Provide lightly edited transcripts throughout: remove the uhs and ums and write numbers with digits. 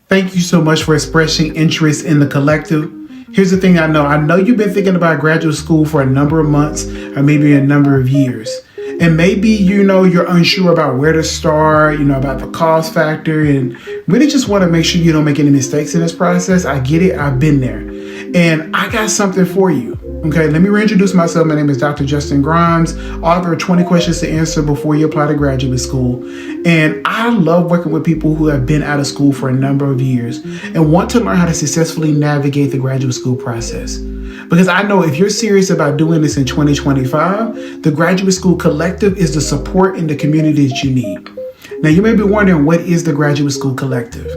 Thank you so much for expressing interest in the collective. Here's the thing I know. I know you've been thinking about graduate school for a number of months or maybe a number of years. And maybe, you're unsure about where to start, about the cost factor, and really just want to make sure you don't make any mistakes in this process. I get it. I've been there. And I got something for you. Okay, let me reintroduce myself. My name is Dr. Justin Grimes, author of 20 Questions to Answer Before You Apply to Graduate School. And I love working with people who have been out of school for a number of years and want to learn how to successfully navigate the graduate school process. Because I know if you're serious about doing this in 2025, the Graduate School Collective is the support and the community that you need. Now, you may be wondering, what is the Graduate School Collective?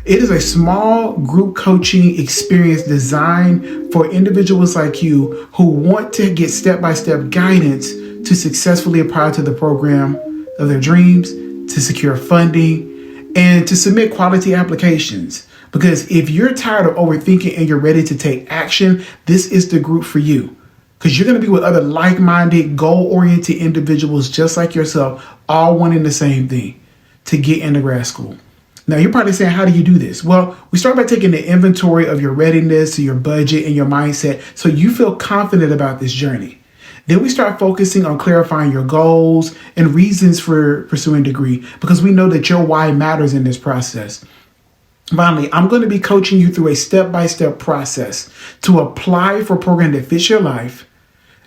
It is a small group coaching experience designed for individuals like you who want to get step-by-step guidance to successfully apply to the program of their dreams, to secure funding, and to submit quality applications. Because if you're tired of overthinking and you're ready to take action, this is the group for you. Because you're going to be with other like-minded, goal-oriented individuals just like yourself, all wanting the same thing, to get into grad school. Now, you're probably saying, how do you do this? Well, we start by taking the inventory of your readiness, your budget, and your mindset so you feel confident about this journey. Then we start focusing on clarifying your goals and reasons for pursuing a degree, because we know that your why matters in this process. Finally, I'm going to be coaching you through a step-by-step process to apply for a program that fits your life,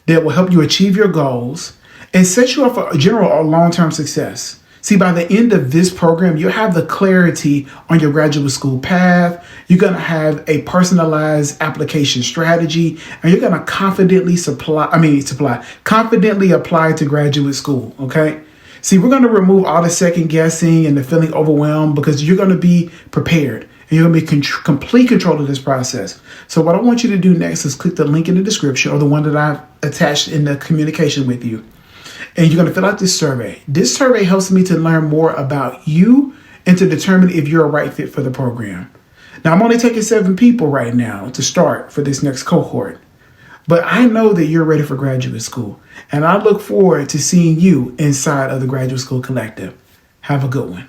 that will help you achieve your goals, and set you up for general or long-term success. See, by the end of this program, you'll have the clarity on your graduate school path. You're going to have a personalized application strategy, and you're going to confidently apply to graduate school. Okay. See, we're going to remove all the second guessing and the feeling overwhelmed, because you're going to be prepared and you're going to be complete control of this process. So what I want you to do next is click the link in the description, or the one that I've attached in the communication with you. And you're going to fill out this survey. This survey helps me to learn more about you and to determine if you're a right fit for the program. Now, I'm only taking 7 people right now to start for this next cohort. But I know that you're ready for graduate school. And I look forward to seeing you inside of the Graduate School Collective. Have a good one.